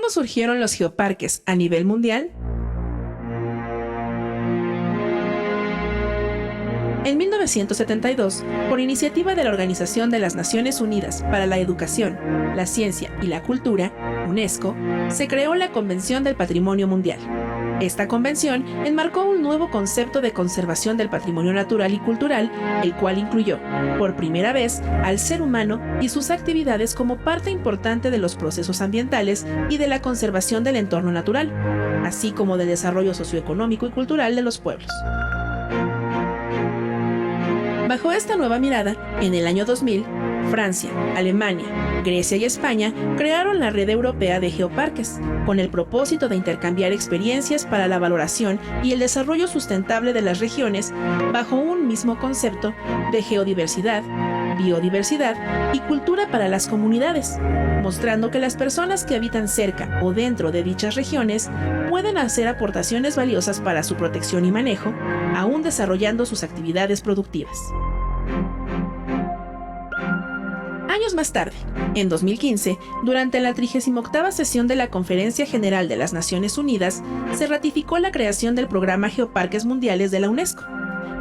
cómo surgieron los geoparques a nivel mundial? En 1972, por iniciativa de la Organización de las Naciones Unidas para la Educación, la Ciencia y la Cultura, UNESCO, se creó la Convención del Patrimonio Mundial. Esta convención enmarcó un nuevo concepto de conservación del patrimonio natural y cultural, el cual incluyó, por primera vez, al ser humano y sus actividades como parte importante de los procesos ambientales y de la conservación del entorno natural, así como del desarrollo socioeconómico y cultural de los pueblos. Bajo esta nueva mirada, en el año 2000, Francia, Alemania, Grecia y España crearon la Red Europea de Geoparques, con el propósito de intercambiar experiencias para la valoración y el desarrollo sustentable de las regiones bajo un mismo concepto de geodiversidad, biodiversidad y cultura para las comunidades, mostrando que las personas que habitan cerca o dentro de dichas regiones pueden hacer aportaciones valiosas para su protección y manejo, aún desarrollando sus actividades productivas. Años más tarde, en 2015, durante la 38ª sesión de la Conferencia General de las Naciones Unidas, se ratificó la creación del Programa Geoparques Mundiales de la UNESCO,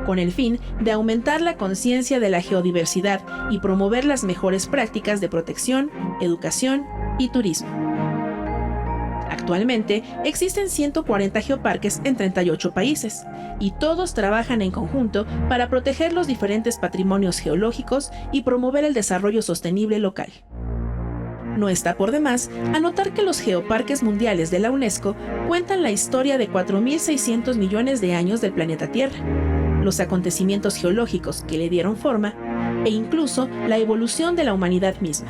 con el fin de aumentar la conciencia de la geodiversidad y promover las mejores prácticas de protección, educación y turismo. Actualmente existen 140 geoparques en 38 países, y todos trabajan en conjunto para proteger los diferentes patrimonios geológicos y promover el desarrollo sostenible local. No está por demás anotar que los geoparques mundiales de la UNESCO cuentan la historia de 4.600 millones de años del planeta Tierra, los acontecimientos geológicos que le dieron forma e incluso la evolución de la humanidad misma.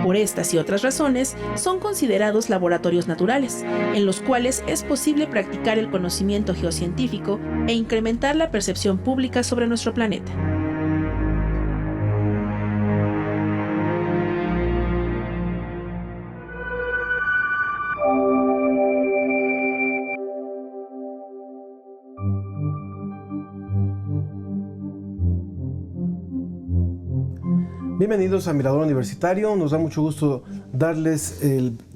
Por estas y otras razones, son considerados laboratorios naturales, en los cuales es posible practicar el conocimiento geocientífico e incrementar la percepción pública sobre nuestro planeta. Bienvenidos a Mirador Universitario, nos da mucho gusto darles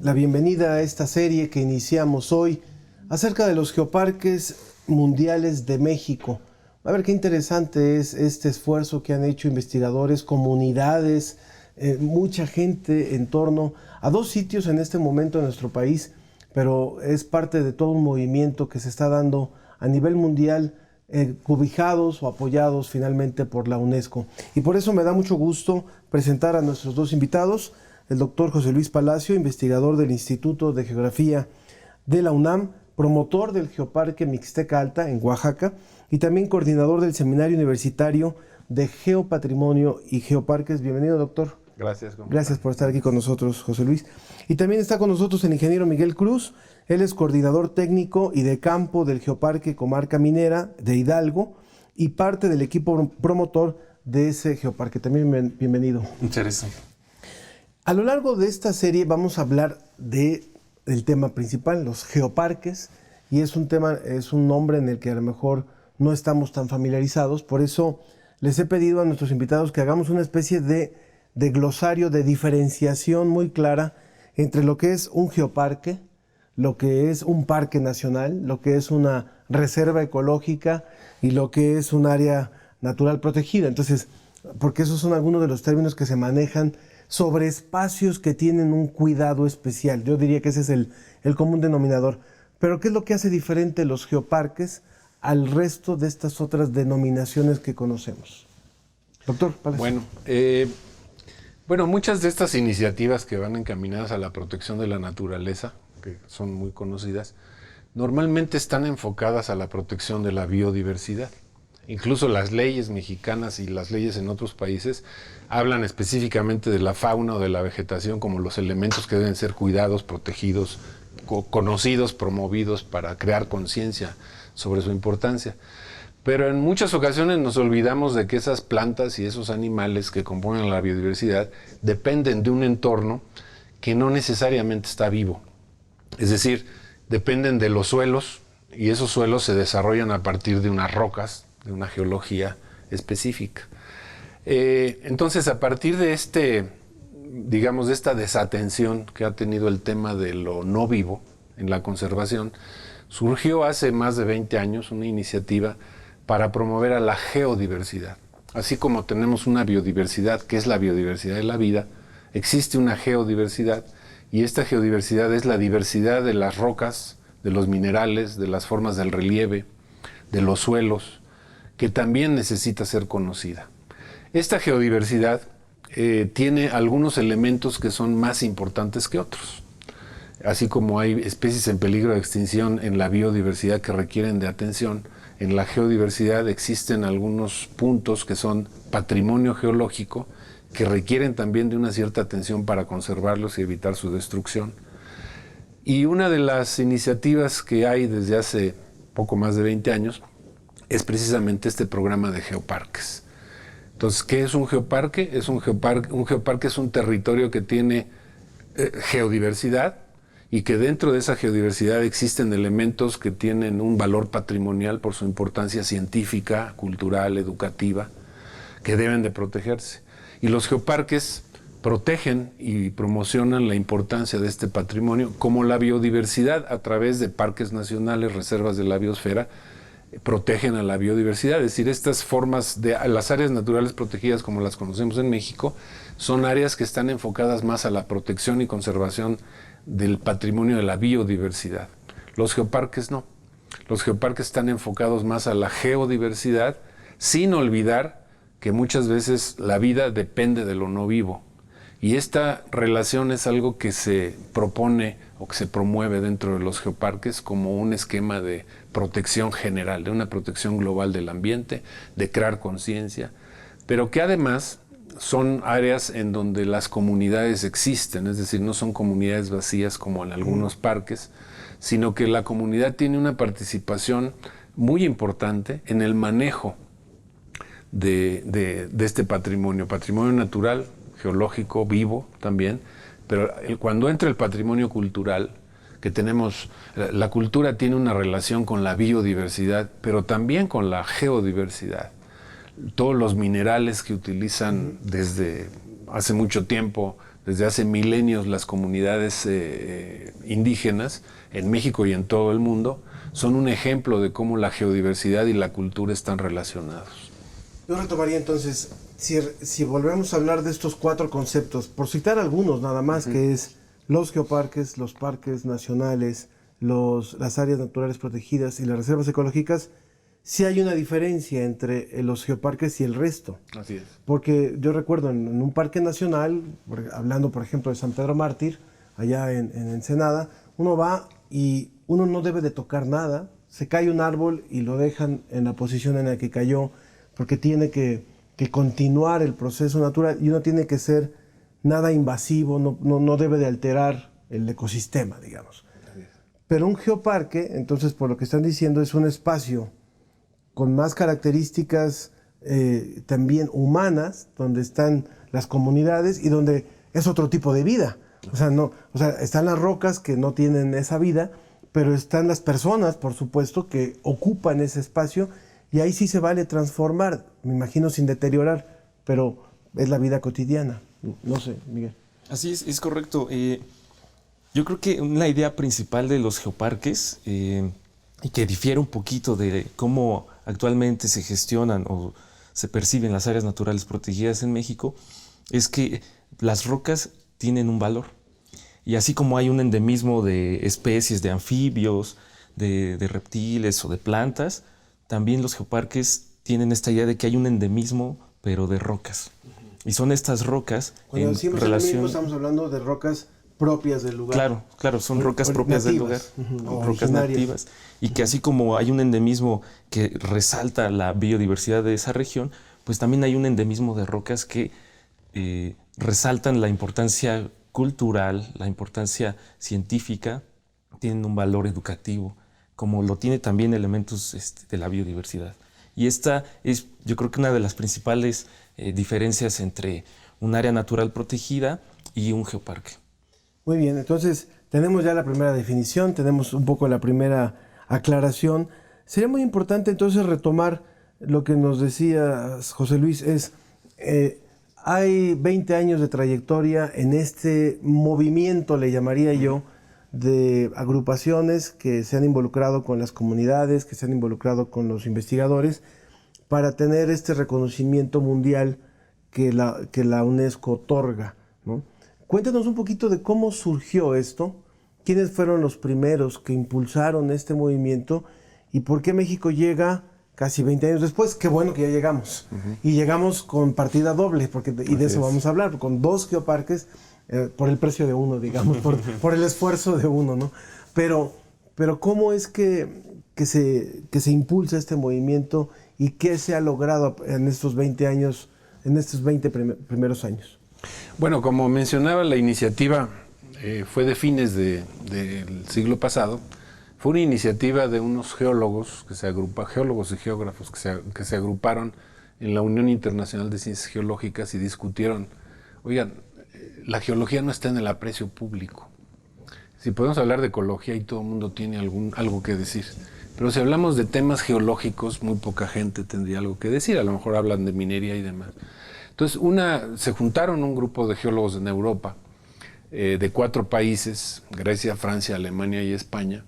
la bienvenida a esta serie que iniciamos hoy acerca de los geoparques mundiales de México. A ver qué interesante es este esfuerzo que han hecho investigadores, comunidades, mucha gente en torno a 2 sitios en este momento en nuestro país, pero es parte de todo un movimiento que se está dando a nivel mundial, cobijados o apoyados finalmente por la UNESCO. Y por eso me da mucho gusto presentar a nuestros 2 invitados, el doctor José Luis Palacio, investigador del Instituto de Geografía de la UNAM, promotor del Geoparque Mixteca Alta en Oaxaca y también coordinador del Seminario Universitario de Geopatrimonio y Geoparques. Bienvenido, doctor. Gracias. Gracias por estar aquí con nosotros, José Luis. Y también está con nosotros el ingeniero Miguel Cruz. Él es coordinador técnico y de campo del Geoparque Comarca Minera de Hidalgo y parte del equipo promotor de ese geoparque. También bienvenido. Muchas gracias. A lo largo de esta serie vamos a hablar del tema principal, los geoparques, y es un nombre en el que a lo mejor no estamos tan familiarizados. Por eso les he pedido a nuestros invitados que hagamos una especie de glosario de diferenciación muy clara entre lo que es un geoparque, lo que es un parque nacional, lo que es una reserva ecológica y lo que es un área natural protegida. Entonces, porque esos son algunos de los términos que se manejan sobre espacios que tienen un cuidado especial. Yo diría que ese es el común denominador. Pero ¿qué es lo que hace diferente los geoparques al resto de estas otras denominaciones que conocemos? Doctor Palacio. Bueno, muchas de estas iniciativas que van encaminadas a la protección de la naturaleza, que son muy conocidas, normalmente están enfocadas a la protección de la biodiversidad. Incluso las leyes mexicanas y las leyes en otros países hablan específicamente de la fauna o de la vegetación como los elementos que deben ser cuidados, protegidos, conocidos, promovidos para crear conciencia sobre su importancia. Pero en muchas ocasiones nos olvidamos de que esas plantas y esos animales que componen la biodiversidad dependen de un entorno que no necesariamente está vivo. Es decir, dependen de los suelos y esos suelos se desarrollan a partir de unas rocas, de una geología específica. Entonces, a partir de este digamos, de esta desatención que ha tenido el tema de lo no vivo en la conservación, surgió hace más de 20 años una iniciativa para promover a la geodiversidad. Así como tenemos una biodiversidad, que es la biodiversidad de la vida, existe una geodiversidad, y esta geodiversidad es la diversidad de las rocas, de los minerales, de las formas del relieve, de los suelos, que también necesita ser conocida. Esta geodiversidad tiene algunos elementos que son más importantes que otros. Así como hay especies en peligro de extinción en la biodiversidad que requieren de atención, en la geodiversidad existen algunos puntos que son patrimonio geológico que requieren también de una cierta atención para conservarlos y evitar su destrucción. Y una de las iniciativas que hay desde hace poco más de 20 años es precisamente este programa de geoparques. Entonces, ¿qué es un geoparque? Un geoparque es un territorio que tiene geodiversidad, y que dentro de esa geodiversidad existen elementos que tienen un valor patrimonial por su importancia científica, cultural, educativa, que deben de protegerse. Y los geoparques protegen y promocionan la importancia de este patrimonio, como la biodiversidad a través de parques nacionales, reservas de la biosfera, protegen a la biodiversidad. Es decir, estas formas de las áreas naturales protegidas como las conocemos en México son áreas que están enfocadas más a la protección y conservación del patrimonio de la biodiversidad. Los geoparques no. Los geoparques están enfocados más a la geodiversidad, sin olvidar que muchas veces la vida depende de lo no vivo. Y esta relación es algo que se propone o que se promueve dentro de los geoparques como un esquema de protección general, de una protección global del ambiente, de crear conciencia, pero que además son áreas en donde las comunidades existen, es decir, no son comunidades vacías como en algunos parques, sino que la comunidad tiene una participación muy importante en el manejo de este patrimonio natural, geológico, vivo también, pero cuando entra el patrimonio cultural, que tenemos, la cultura tiene una relación con la biodiversidad, pero también con la geodiversidad. Todos los minerales que utilizan desde hace mucho tiempo, desde hace milenios, las comunidades indígenas en México y en todo el mundo, son un ejemplo de cómo la geodiversidad y la cultura están relacionados. Yo retomaría entonces, si volvemos a hablar de estos 4 conceptos, por citar algunos nada más, que es los geoparques, los parques nacionales, las áreas naturales protegidas y las reservas ecológicas, sí hay una diferencia entre los geoparques y el resto. Así es. Porque yo recuerdo en un parque nacional, hablando por ejemplo de San Pedro Mártir, allá en Ensenada, uno va y uno no debe de tocar nada, se cae un árbol y lo dejan en la posición en la que cayó, porque tiene que continuar el proceso natural y uno tiene que ser nada invasivo, no debe de alterar el ecosistema, digamos. Pero un geoparque, entonces por lo que están diciendo, es un espacio con más características también humanas, donde están las comunidades y donde es otro tipo de vida. O sea, están las rocas que no tienen esa vida, pero están las personas, por supuesto, que ocupan ese espacio y ahí sí se vale transformar, me imagino sin deteriorar, pero es la vida cotidiana. No sé, Miguel. Así es correcto. Yo creo que una idea principal de los geoparques, y que difiere un poquito de cómo actualmente se gestionan o se perciben las áreas naturales protegidas en México, es que las rocas tienen un valor. Y así como hay un endemismo de especies de anfibios, de reptiles o de plantas, también los geoparques tienen esta idea de que hay un endemismo, pero de rocas. Y son estas rocas Cuando en decimos relación... estamos hablando de rocas propias del lugar. Claro, son rocas propias del lugar, rocas nativas. Y que así como hay un endemismo que resalta la biodiversidad de esa región, pues también hay un endemismo de rocas que resaltan la importancia cultural, la importancia científica, tienen un valor educativo, como lo tiene también elementos de la biodiversidad. Y esta es, yo creo que una de las principales diferencias entre un área natural protegida y un geoparque. Muy bien, entonces tenemos ya la primera definición, tenemos un poco la primera aclaración. Sería muy importante entonces retomar lo que nos decía José Luis, es hay 20 años de trayectoria en este movimiento, le llamaría yo, de agrupaciones que se han involucrado con las comunidades, que se han involucrado con los investigadores, para tener este reconocimiento mundial que la UNESCO otorga, ¿no? Cuéntanos un poquito de cómo surgió esto, quiénes fueron los primeros que impulsaron este movimiento y por qué México llega casi 20 años después. Qué bueno que ya llegamos. Y llegamos con partida doble, y de eso vamos a hablar, con 2 geoparques, por el precio de uno, digamos, por el esfuerzo de uno, ¿no? Pero ¿cómo es que se impulsa este movimiento y qué se ha logrado en estos 20 años, en estos 20 primeros años? Bueno, como mencionaba, la iniciativa fue de fines del siglo pasado. Fue una iniciativa de unos geólogos geólogos y geógrafos que se agruparon en la Unión Internacional de Ciencias Geológicas y discutieron, oigan, la geología no está en el aprecio público. Si podemos hablar de ecología y todo el mundo tiene algo que decir, pero si hablamos de temas geológicos, muy poca gente tendría algo que decir. A lo mejor hablan de minería y demás. Entonces, se juntaron un grupo de geólogos en Europa, de 4 países, Grecia, Francia, Alemania y España,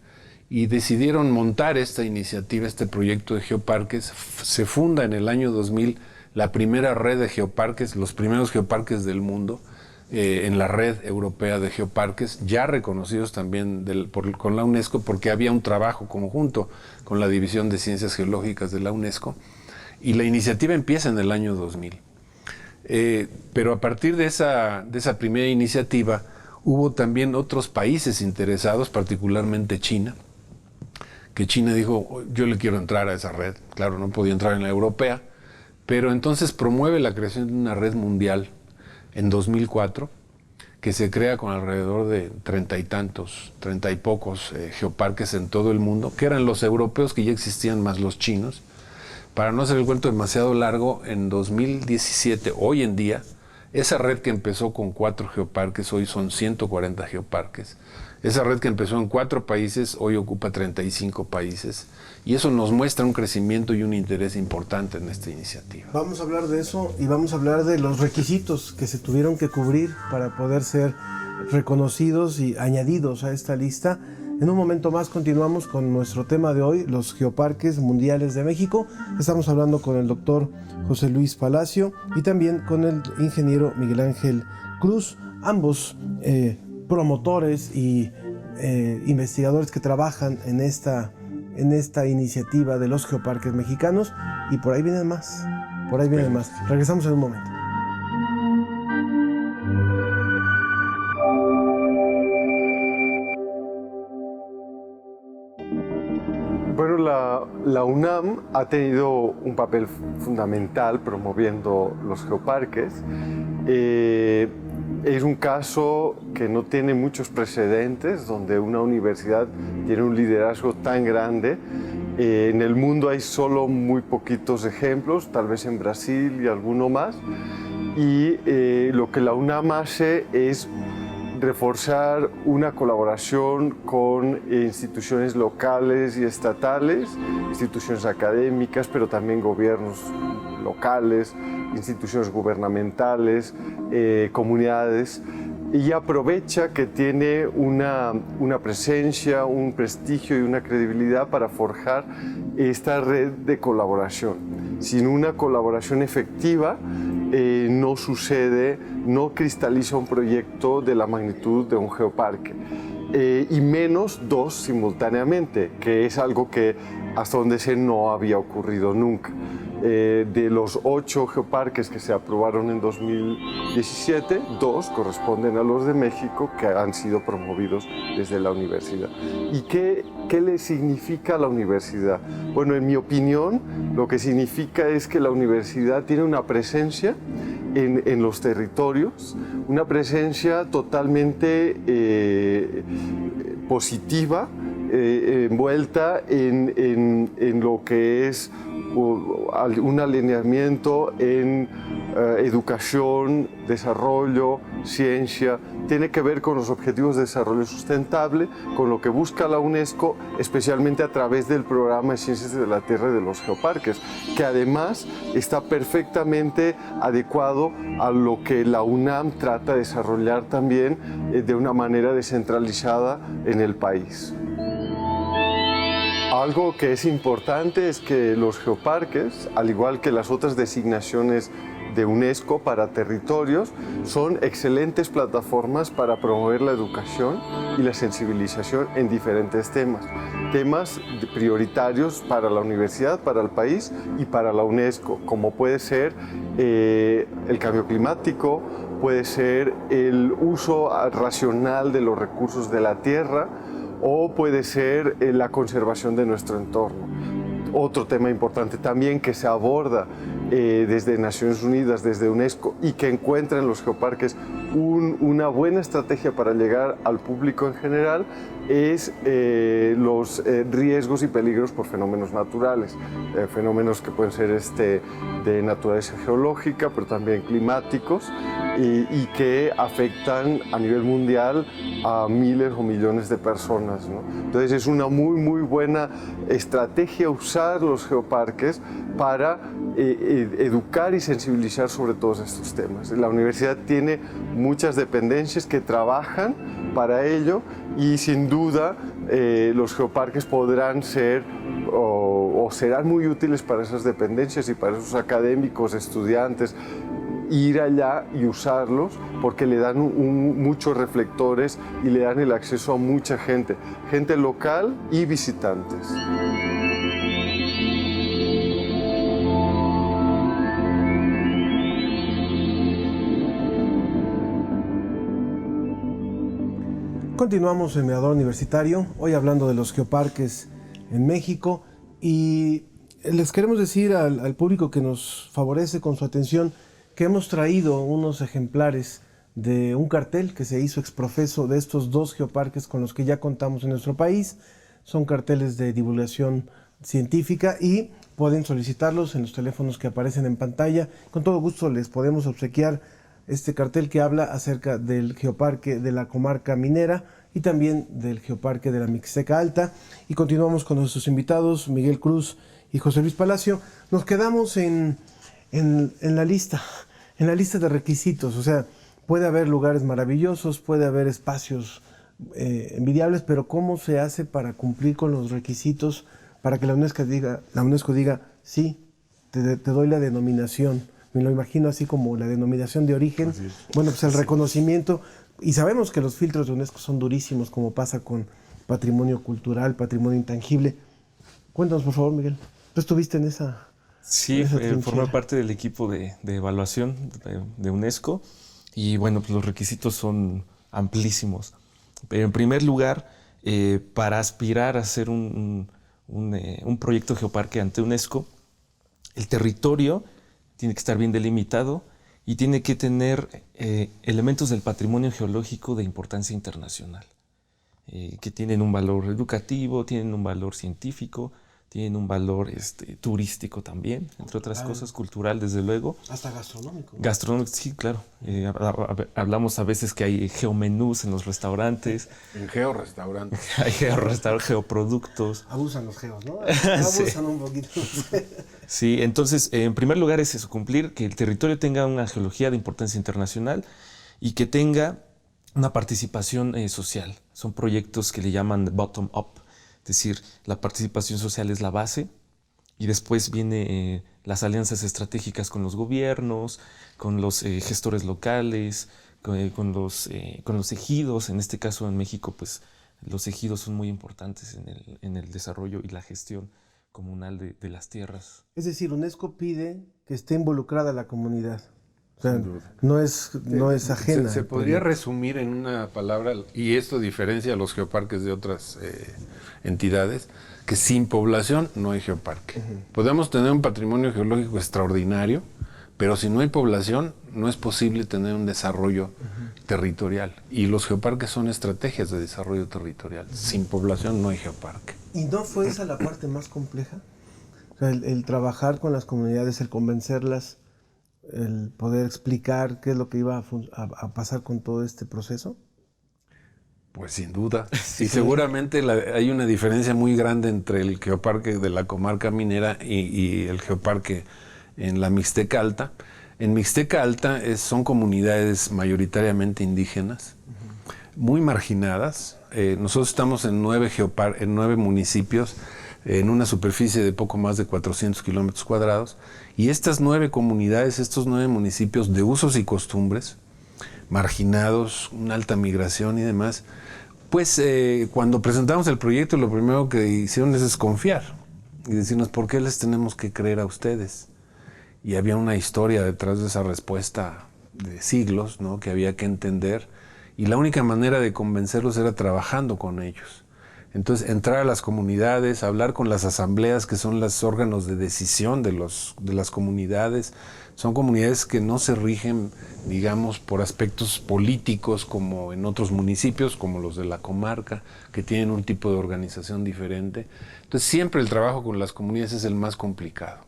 y decidieron montar esta iniciativa, este proyecto de geoparques. Se funda en el año 2000 la primera red de geoparques, los primeros geoparques del mundo, en la red europea de geoparques, ya reconocidos también con la UNESCO, porque había un trabajo conjunto con la División de Ciencias Geológicas de la UNESCO, y la iniciativa empieza en el año 2000. Pero a partir de esa primera iniciativa, hubo también otros países interesados, particularmente China, que China dijo, yo le quiero entrar a esa red. Claro, no podía entrar en la europea, pero entonces promueve la creación de una red mundial en 2004, que se crea con alrededor de 30 y pocos geoparques en todo el mundo, que eran los europeos que ya existían más los chinos. Para no hacer el cuento demasiado largo, en 2017, hoy en día, esa red que empezó con 4 geoparques, hoy son 140 geoparques. Esa red que empezó en 4 países, hoy ocupa 35 países. Y eso nos muestra un crecimiento y un interés importante en esta iniciativa. Vamos a hablar de eso y vamos a hablar de los requisitos que se tuvieron que cubrir para poder ser reconocidos y añadidos a esta lista. En un momento más continuamos con nuestro tema de hoy, los geoparques mundiales de México. Estamos hablando con el doctor José Luis Palacio y también con el ingeniero Miguel Ángel Cruz, ambos promotores y investigadores que trabajan en esta iniciativa de los geoparques mexicanos, y por ahí vienen más, Regresamos en un momento. Bueno, la UNAM ha tenido un papel fundamental promoviendo los geoparques. Es un caso que no tiene muchos precedentes, donde una universidad tiene un liderazgo tan grande. En el mundo hay solo muy poquitos ejemplos, tal vez en Brasil y alguno más. Y lo que la UNAM hace es reforzar una colaboración con instituciones locales y estatales, instituciones académicas, pero también gobiernos locales, instituciones gubernamentales, comunidades, y aprovecha que tiene una presencia, un prestigio y una credibilidad para forjar esta red de colaboración. Sin una colaboración efectiva, no sucede, no cristaliza un proyecto de la magnitud de un geoparque, y menos 2 simultáneamente, que es algo que hasta donde sé no había ocurrido nunca. De los 8 geoparques que se aprobaron en 2017, 2 corresponden a los de México, que han sido promovidos desde la universidad. ¿Y qué le significa a la universidad? Bueno, en mi opinión, lo que significa es que la universidad tiene una presencia en los territorios, una presencia totalmente positiva, envuelta en en lo que es un alineamiento en educación, desarrollo, ciencia, tiene que ver con los objetivos de desarrollo sustentable, con lo que busca la UNESCO, especialmente a través del programa de Ciencias de la Tierra y de los geoparques, que además está perfectamente adecuado a lo que la UNAM trata de desarrollar también de una manera descentralizada en el país. Algo que es importante es que los geoparques, al igual que las otras designaciones de UNESCO para territorios, son excelentes plataformas para promover la educación y la sensibilización en diferentes temas prioritarios para la universidad, para el país y para la UNESCO, como puede ser el cambio climático, puede ser el uso racional de los recursos de la tierra, o puede ser la conservación de nuestro entorno. Otro tema importante también que se aborda desde Naciones Unidas, desde UNESCO, y que encuentra en los geoparques una buena estrategia para llegar al público en general, es los riesgos y peligros por fenómenos naturales, fenómenos que pueden ser de naturaleza geológica, pero también climáticos, y que afectan a nivel mundial a miles o millones de personas, ¿no? Entonces es una muy buena estrategia usar los geoparques para educar y sensibilizar sobre todos estos temas. La universidad tiene muchas dependencias que trabajan para ello, y sin duda los geoparques podrán ser o serán muy útiles para esas dependencias y para esos académicos, estudiantes, ir allá y usarlos, porque le dan muchos reflectores y le dan el acceso a mucha gente local y visitantes. Continuamos en Mirador Universitario, hoy hablando de los geoparques en México, y les queremos decir al público que nos favorece con su atención que hemos traído unos ejemplares de un cartel que se hizo exprofeso de estos dos geoparques con los que ya contamos en nuestro país. Son carteles de divulgación científica y pueden solicitarlos en los teléfonos que aparecen en pantalla. Con todo gusto les podemos obsequiar este cartel que habla acerca del geoparque de la comarca minera y también del geoparque de la Mixteca Alta. Y continuamos con nuestros invitados, Miguel Cruz y José Luis Palacio. Nos quedamos en la lista de requisitos. O sea, puede haber lugares maravillosos, puede haber espacios envidiables, pero ¿cómo se hace para cumplir con los requisitos para que la UNESCO diga sí, te doy la denominación? Me lo imagino así como la denominación de origen. Bueno, pues el reconocimiento. Y sabemos que los filtros de UNESCO son durísimos, como pasa con patrimonio cultural, patrimonio intangible. Cuéntanos, por favor, Miguel. ¿Tú estuviste en esa? Sí, formé parte del equipo de evaluación de UNESCO, y bueno, pues los requisitos son amplísimos. Pero en primer lugar, para aspirar a hacer un proyecto geoparque ante UNESCO, el territorio tiene que estar bien delimitado y tiene que tener elementos del patrimonio geológico de importancia internacional, que tienen un valor educativo, tienen un valor científico, tienen un valor turístico también, entre otras cosas, cultural, desde luego. Hasta gastronómico. Gastronómico, sí, claro. Hablamos a veces que hay geomenús en los restaurantes. En georrestaurantes. Hay geoproductos. Abusan los geos, ¿no? Abusan un poquito. Sí, entonces, en primer lugar es eso, cumplir que el territorio tenga una geología de importancia internacional y que tenga una participación social. Son proyectos que le llaman bottom-up. Es decir, la participación social es la base, y después vienen las alianzas estratégicas con los gobiernos, con los gestores locales, con los ejidos. En este caso en México, pues los ejidos son muy importantes en el desarrollo y la gestión comunal de las tierras. Es decir, UNESCO pide que esté involucrada la comunidad. O sea, no es ajena. Se podría resumir en una palabra, y esto diferencia a los geoparques de otras entidades, que sin población no hay geoparque. Podemos tener un patrimonio geológico extraordinario, pero si no hay población, no es posible tener un desarrollo territorial. Y los geoparques son estrategias de desarrollo territorial. Sin población no hay geoparque. ¿Y no fue esa la parte más compleja? O sea, el trabajar con las comunidades, el convencerlas, el poder explicar qué es lo que iba a pasar con todo este proceso. Pues sin duda. Y seguramente hay una diferencia muy grande entre el geoparque de la comarca minera y el geoparque en la Mixteca Alta. En Mixteca Alta son comunidades mayoritariamente indígenas, muy marginadas. Nosotros estamos en 9 municipios, en una superficie de poco más de 400 kilómetros cuadrados. Y estas 9 comunidades, estos 9 municipios de usos y costumbres, marginados, una alta migración y demás, pues cuando presentamos el proyecto lo primero que hicieron es desconfiar y decirnos ¿por qué les tenemos que creer a ustedes? Y había una historia detrás de esa respuesta de siglos, ¿no?, que había que entender, y la única manera de convencerlos era trabajando con ellos. Entonces, entrar a las comunidades, hablar con las asambleas, que son los órganos de decisión de las comunidades. Son comunidades que no se rigen, digamos, por aspectos políticos como en otros municipios, como los de la comarca, que tienen un tipo de organización diferente. Entonces, siempre el trabajo con las comunidades es el más complicado.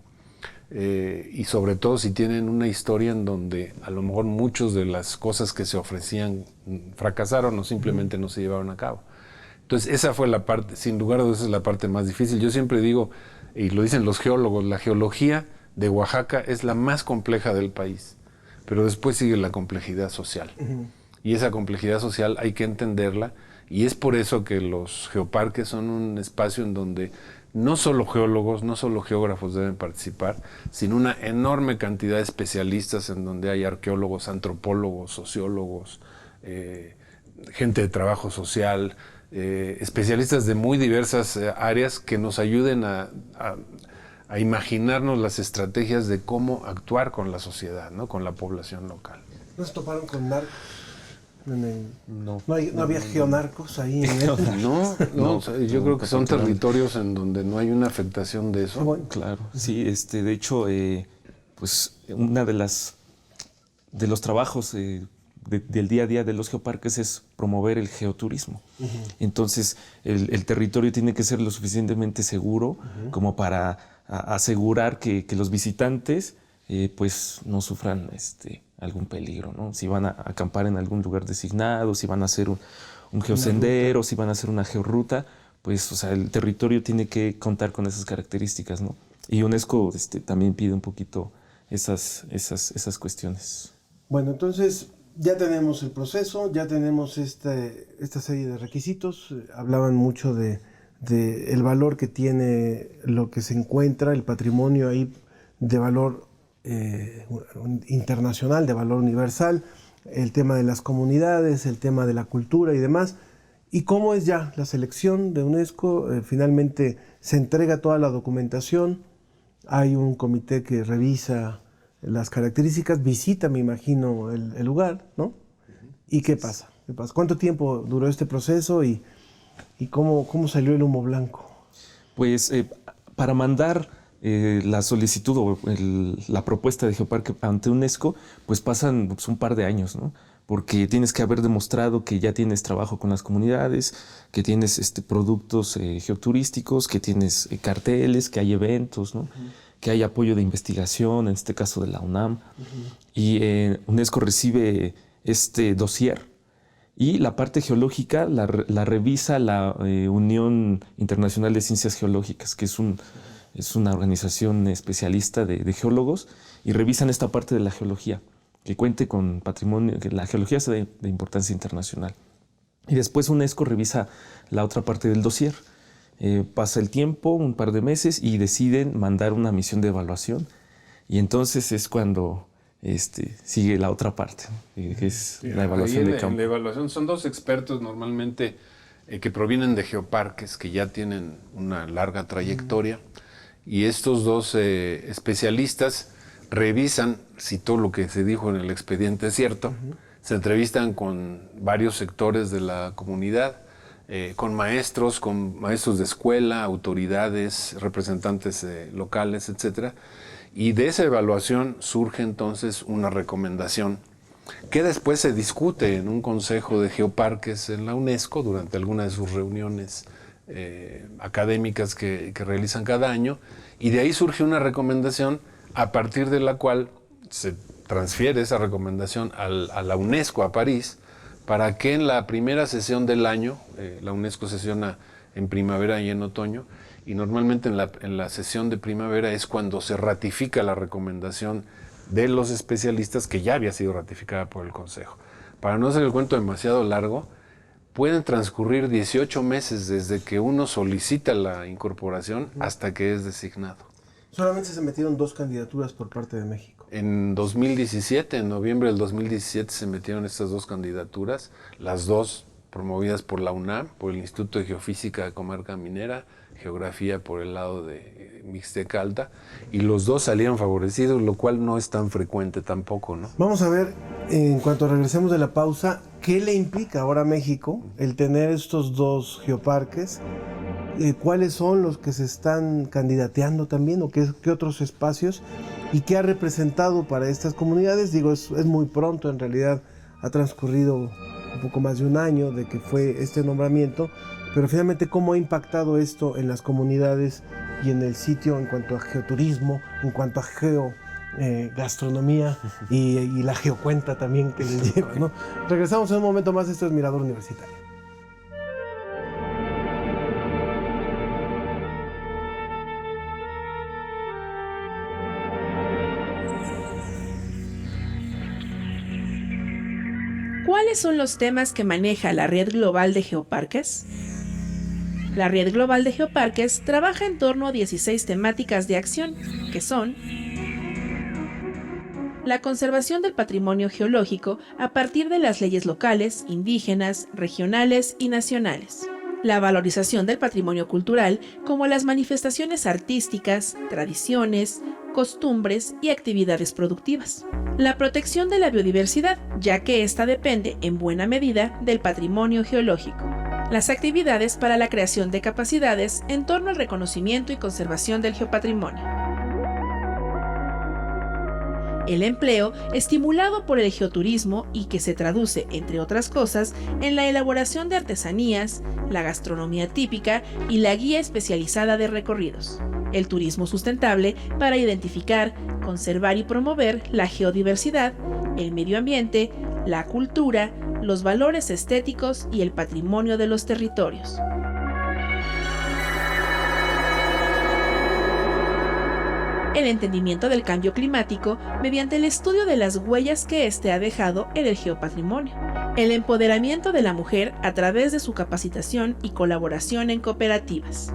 Y sobre todo si tienen una historia en donde a lo mejor muchas de las cosas que se ofrecían fracasaron o simplemente no se llevaron a cabo. Entonces, esa fue la parte, sin lugar a dudas, es la parte más difícil. Yo siempre digo, y lo dicen los geólogos, la geología de Oaxaca es la más compleja del país, pero después sigue la complejidad social. Y esa complejidad social hay que entenderla, y es por eso que los geoparques son un espacio en donde no solo geólogos, no solo geógrafos deben participar, sino una enorme cantidad de especialistas en donde hay arqueólogos, antropólogos, sociólogos, gente de trabajo social, especialistas de muy diversas áreas que nos ayuden a imaginarnos las estrategias de cómo actuar con la sociedad, ¿no?, con la población local. ¿No se toparon con narcos? No. ¿No había geonarcos ahí? No, yo creo que son territorios en donde no hay una afectación de eso. Bueno, Claro, sí, de hecho, pues una de los trabajos del día a día de los geoparques es promover el geoturismo. Entonces, el territorio tiene que ser lo suficientemente seguro como para asegurar que los visitantes pues no sufran algún peligro, ¿no? Si van a acampar en algún lugar designado, si van a hacer un geosendero, si van a hacer una georruta, pues, o sea, el territorio tiene que contar con esas características, ¿no? Y UNESCO también pide un poquito esas cuestiones. Bueno, entonces ya tenemos el proceso, ya tenemos esta serie de requisitos. Hablaban mucho de el valor que tiene lo que se encuentra, el patrimonio ahí de valor internacional, de valor universal, el tema de las comunidades, el tema de la cultura y demás. ¿Y cómo es ya la selección de UNESCO? Finalmente se entrega toda la documentación, hay un comité que revisa las características, visita, me imagino, el lugar, ¿no? ¿Y qué pasa? ¿Cuánto tiempo duró este proceso y cómo salió el humo blanco? Pues para mandar la solicitud o la propuesta de geoparque ante UNESCO, pues pasan un par de años, ¿no? Porque tienes que haber demostrado que ya tienes trabajo con las comunidades, que tienes productos geoturísticos, que tienes carteles, que hay eventos, ¿no? Que hay apoyo de investigación, en este caso de la UNAM. Y UNESCO recibe este dossier y la parte geológica la revisa la Unión Internacional de Ciencias Geológicas, que es una organización especialista de geólogos, y revisan esta parte de la geología, que cuente con patrimonio, que la geología sea de importancia internacional. Y después UNESCO revisa la otra parte del dossier. Pasa el tiempo, un par de meses, y deciden mandar una misión de evaluación. Y entonces es cuando sigue la otra parte, que es la evaluación de campo. La evaluación son 2 expertos normalmente que provienen de geoparques, que ya tienen una larga trayectoria. Y estos 2 especialistas revisan si todo lo que se dijo en el expediente es cierto. Se entrevistan con varios sectores de la comunidad, con maestros de escuela, autoridades, representantes locales, etcétera. Y de esa evaluación surge entonces una recomendación que después se discute en un consejo de geoparques en la UNESCO durante alguna de sus reuniones académicas que realizan cada año, y de ahí surge una recomendación a partir de la cual se transfiere esa recomendación a la UNESCO a París, para que en la primera sesión del año, la UNESCO sesiona en primavera y en otoño, y normalmente en la sesión de primavera es cuando se ratifica la recomendación de los especialistas, que ya había sido ratificada por el Consejo. Para no hacer el cuento demasiado largo, pueden transcurrir 18 meses desde que uno solicita la incorporación hasta que es designado. Solamente se metieron 2 candidaturas por parte de México. En 2017, en noviembre del 2017, se metieron estas 2 candidaturas, las 2 promovidas por la UNAM, por el Instituto de Geofísica de Comarca Minera, Geografía por el lado de Mixteca Alta, y los 2 salieron favorecidos, lo cual no es tan frecuente tampoco, ¿no? Vamos a ver, en cuanto regresemos de la pausa, ¿qué le implica ahora a México el tener estos 2 geoparques? ¿Cuáles son los que se están candidateando también, o qué otros espacios, y qué ha representado para estas comunidades? Digo, es muy pronto, en realidad ha transcurrido un poco más de un año de que fue este nombramiento, pero finalmente, ¿cómo ha impactado esto en las comunidades y en el sitio en cuanto a geoturismo, en cuanto a gastronomía y la geocuenta también que les lleva, ¿no? Regresamos en un momento más. Esto es Mirador Universitario. ¿Cuáles son los temas que maneja la Red Global de Geoparques? La Red Global de Geoparques trabaja en torno a 16 temáticas de acción, que son: la conservación del patrimonio geológico a partir de las leyes locales, indígenas, regionales y nacionales; la valorización del patrimonio cultural como las manifestaciones artísticas, tradiciones, costumbres y actividades productivas; la protección de la biodiversidad, ya que ésta depende en buena medida del patrimonio geológico; las actividades para la creación de capacidades en torno al reconocimiento y conservación del geopatrimonio; el empleo estimulado por el geoturismo y que se traduce, entre otras cosas, en la elaboración de artesanías, la gastronomía típica y la guía especializada de recorridos; el turismo sustentable para identificar, conservar y promover la geodiversidad, el medio ambiente, la cultura, los valores estéticos y el patrimonio de los territorios. El entendimiento del cambio climático mediante el estudio de las huellas que éste ha dejado en el geopatrimonio; el empoderamiento de la mujer a través de su capacitación y colaboración en cooperativas;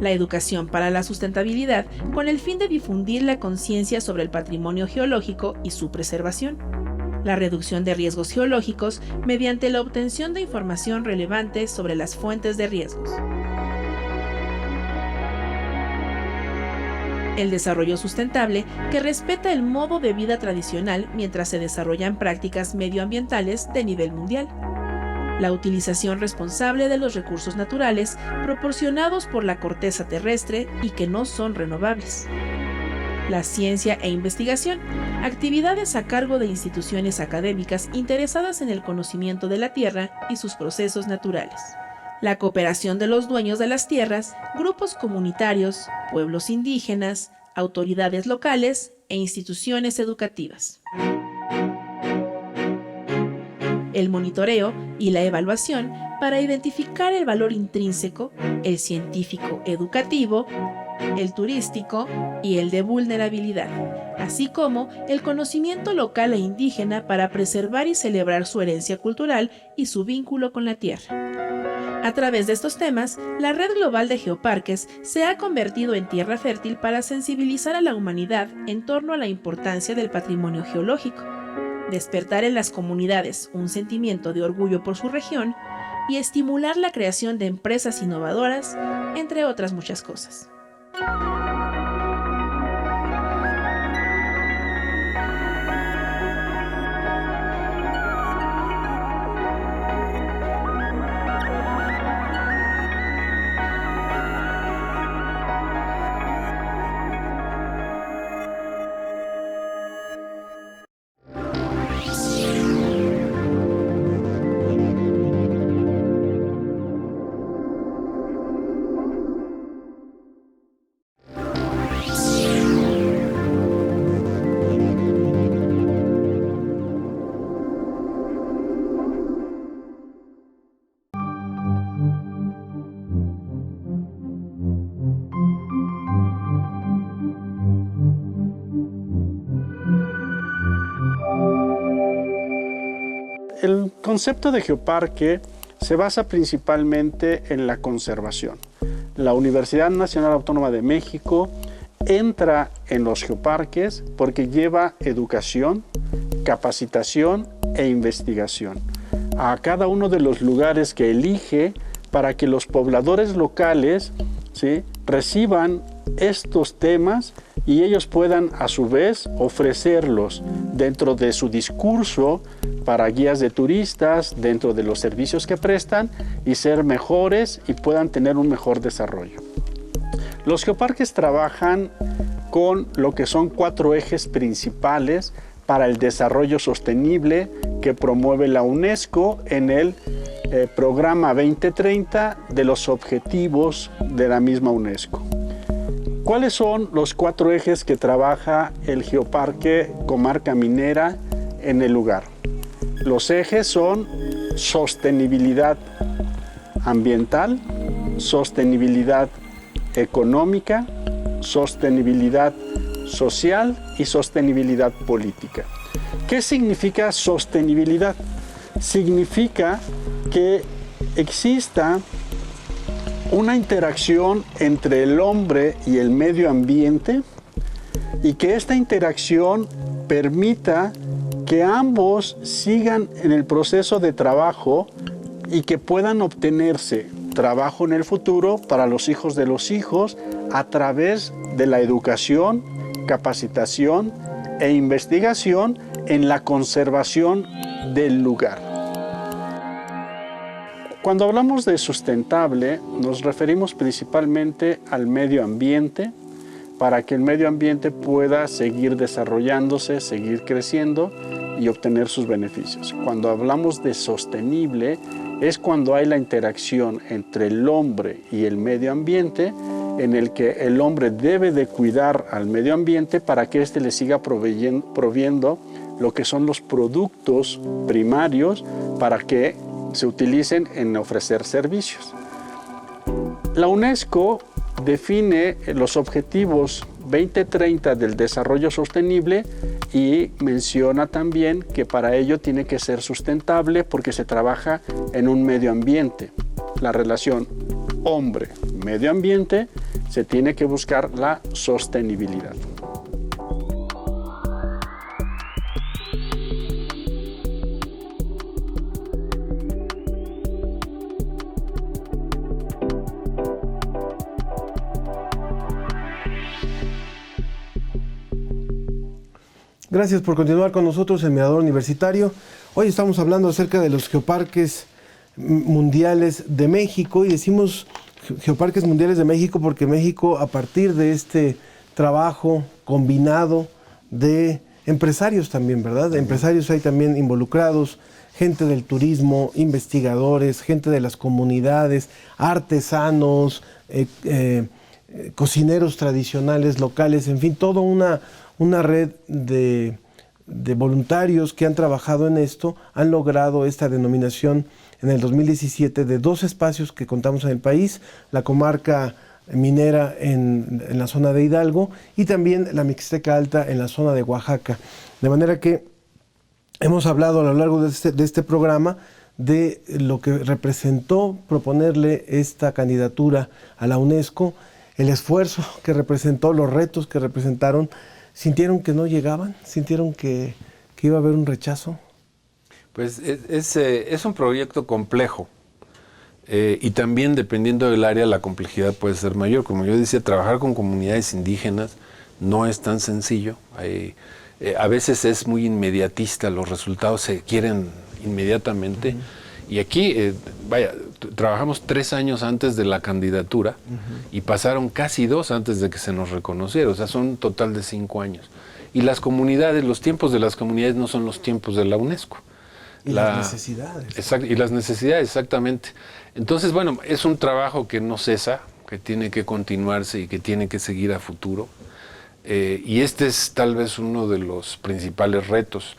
la educación para la sustentabilidad con el fin de difundir la conciencia sobre el patrimonio geológico y su preservación; la reducción de riesgos geológicos mediante la obtención de información relevante sobre las fuentes de riesgos; el desarrollo sustentable que respeta el modo de vida tradicional mientras se desarrollan prácticas medioambientales de nivel mundial; la utilización responsable de los recursos naturales proporcionados por la corteza terrestre y que no son renovables; la ciencia e investigación, actividades a cargo de instituciones académicas interesadas en el conocimiento de la tierra y sus procesos naturales; la cooperación de los dueños de las tierras, grupos comunitarios, pueblos indígenas, autoridades locales e instituciones educativas; el monitoreo y la evaluación para identificar el valor intrínseco, el científico educativo, el turístico y el de vulnerabilidad, así como el conocimiento local e indígena para preservar y celebrar su herencia cultural y su vínculo con la tierra. A través de estos temas, la Red Global de Geoparques se ha convertido en tierra fértil para sensibilizar a la humanidad en torno a la importancia del patrimonio geológico, despertar en las comunidades un sentimiento de orgullo por su región y estimular la creación de empresas innovadoras, entre otras muchas cosas. el concepto de geoparque se basa principalmente en la conservación. La Universidad Nacional Autónoma de México entra en los geoparques porque lleva educación, capacitación e investigación a cada uno de los lugares que elige para que los pobladores locales, ¿sí?, reciban estos temas y ellos puedan a su vez ofrecerlos dentro de su discurso para guías de turistas, dentro de los servicios que prestan y ser mejores y puedan tener un mejor desarrollo. Los geoparques trabajan con lo que son 4 ejes principales para el desarrollo sostenible que promueve la UNESCO en el Programa 2030 de los objetivos de la misma UNESCO. ¿Cuáles son los 4 ejes que trabaja el Geoparque Comarca Minera en el lugar? Los ejes son sostenibilidad ambiental, sostenibilidad económica, sostenibilidad social y sostenibilidad política. ¿Qué significa sostenibilidad? Significa que exista una interacción entre el hombre y el medio ambiente y que esta interacción permita que ambos sigan en el proceso de trabajo y que puedan obtenerse trabajo en el futuro para los hijos de los hijos a través de la educación, capacitación e investigación en la conservación del lugar. Cuando hablamos de sustentable, nos referimos principalmente al medio ambiente, para que el medio ambiente pueda seguir desarrollándose, seguir creciendo y obtener sus beneficios. Cuando hablamos de sostenible, es cuando hay la interacción entre el hombre y el medio ambiente, en el que el hombre debe de cuidar al medio ambiente para que éste le siga proviendo lo que son los productos primarios para que se utilicen en ofrecer servicios. La UNESCO define los objetivos 2030 del desarrollo sostenible y menciona también que para ello tiene que ser sustentable porque se trabaja en un medio ambiente. La relación hombre-medio ambiente se tiene que buscar la sostenibilidad. Gracias por continuar con nosotros en Mirador Universitario. Hoy estamos hablando acerca de los geoparques mundiales de México y decimos geoparques mundiales de México porque México, a partir de este trabajo combinado de empresarios también, ¿verdad? Empresarios hay también involucrados, gente del turismo, investigadores, gente de las comunidades, artesanos, cocineros tradicionales locales, en fin, toda una red de voluntarios que han trabajado en esto, han logrado esta denominación en el 2017 de 2 espacios que contamos en el país, la comarca minera en la zona de Hidalgo y también la Mixteca Alta en la zona de Oaxaca. De manera que hemos hablado a lo largo de este programa de lo que representó proponerle esta candidatura a la UNESCO, el esfuerzo que representó, los retos que representaron. ¿Sintieron que no llegaban? ¿Sintieron que iba a haber un rechazo? Pues es un proyecto complejo y también dependiendo del área la complejidad puede ser mayor. Como yo decía, trabajar con comunidades indígenas no es tan sencillo. A veces es muy inmediatista, los resultados se quieren inmediatamente. Y aquí, trabajamos 3 años antes de la candidatura y pasaron casi 2 antes de que se nos reconociera, o sea, son un total de 5 años. Y las comunidades, los tiempos de las comunidades no son los tiempos de la UNESCO. Y las necesidades. Exacto, y las necesidades, exactamente. Entonces, bueno, es un trabajo que no cesa, que tiene que continuarse y que tiene que seguir a futuro. Y este es tal vez uno de los principales retos.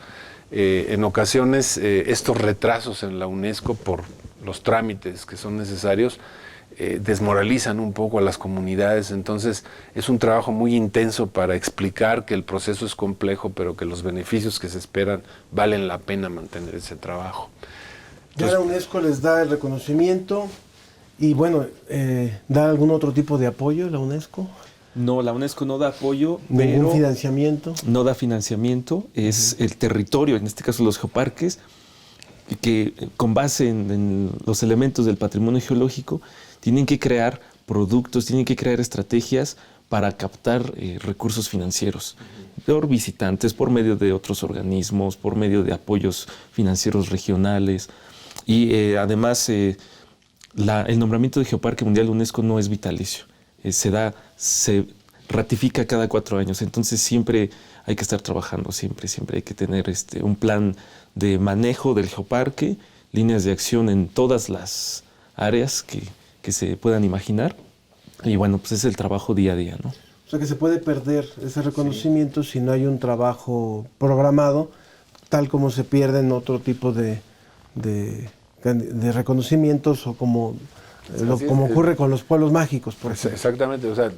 En ocasiones estos retrasos en la UNESCO por los trámites que son necesarios desmoralizan un poco a las comunidades. Entonces es un trabajo muy intenso para explicar que el proceso es complejo, pero que los beneficios que se esperan valen la pena mantener ese trabajo. Ya la UNESCO les da el reconocimiento y bueno, ¿da algún otro tipo de apoyo la UNESCO? No, la UNESCO no da apoyo, ¿Ningún pero financiamiento? no da financiamiento. Es el territorio, en este caso los geoparques, que con base en los elementos del patrimonio geológico tienen que crear productos, tienen que crear estrategias para captar recursos financieros por visitantes, por medio de otros organismos, por medio de apoyos financieros regionales. Y además el nombramiento de Geoparque Mundial UNESCO no es vitalicio, se ratifica cada 4 años, entonces siempre hay que estar trabajando, siempre hay que tener un plan de manejo del geoparque, líneas de acción en todas las áreas que se puedan imaginar, y bueno, pues es el trabajo día a día, ¿no? O sea que se puede perder ese reconocimiento si no hay un trabajo programado, tal como se pierden otro tipo de reconocimientos o como ocurre con los pueblos mágicos, por ejemplo. Exactamente, o sea,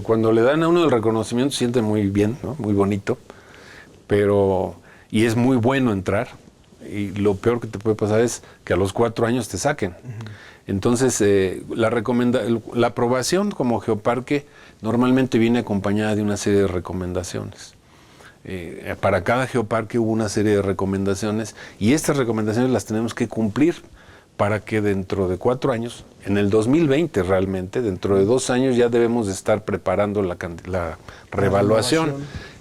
cuando le dan a uno el reconocimiento se siente muy bien, ¿no? Muy bonito, y es muy bueno entrar, y lo peor que te puede pasar es que a los 4 años te saquen. Entonces, la aprobación como geoparque normalmente viene acompañada de una serie de recomendaciones. Para cada geoparque hubo una serie de recomendaciones y estas recomendaciones las tenemos que cumplir para que dentro de 4 años, en el 2020 realmente, dentro de 2 años ya debemos de estar preparando la reevaluación.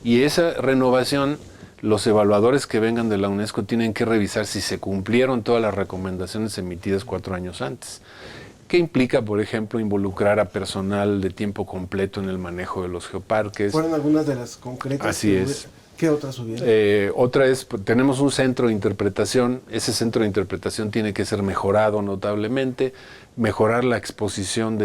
Y esa renovación, los evaluadores que vengan de la UNESCO tienen que revisar si se cumplieron todas las recomendaciones emitidas 4 años antes. ¿Qué implica, por ejemplo, involucrar a personal de tiempo completo en el manejo de los geoparques? ¿Fueron algunas de las concretas? Así es. ¿Qué otras hubieron? Otra es, tenemos un centro de interpretación. Ese centro de interpretación tiene que ser mejorado notablemente, mejorar la exposición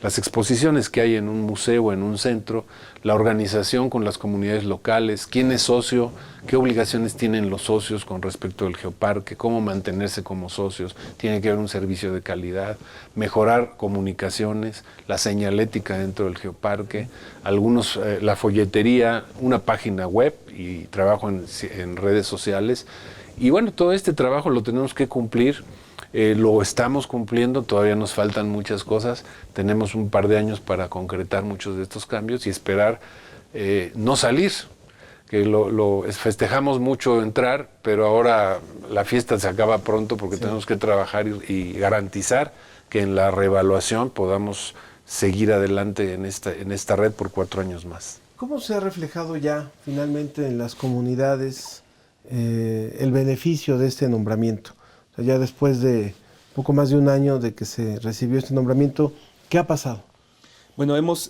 las exposiciones que hay en un museo, en un centro, la organización con las comunidades locales, quién es socio, qué obligaciones tienen los socios con respecto al geoparque, cómo mantenerse como socios, tiene que haber un servicio de calidad, mejorar comunicaciones, la señalética dentro del geoparque, la folletería, una página web y trabajo en redes sociales. Y bueno, todo este trabajo lo tenemos que cumplir. Lo estamos cumpliendo, todavía nos faltan muchas cosas, tenemos un par de años para concretar muchos de estos cambios y esperar no salir, que festejamos mucho entrar, pero ahora la fiesta se acaba pronto porque tenemos que trabajar y garantizar que en la reevaluación podamos seguir adelante en esta red por 4 años más. ¿Cómo se ha reflejado ya finalmente en las comunidades el beneficio de este nombramiento? Ya después de poco más de 1 año de que se recibió este nombramiento, ¿qué ha pasado? Bueno, hemos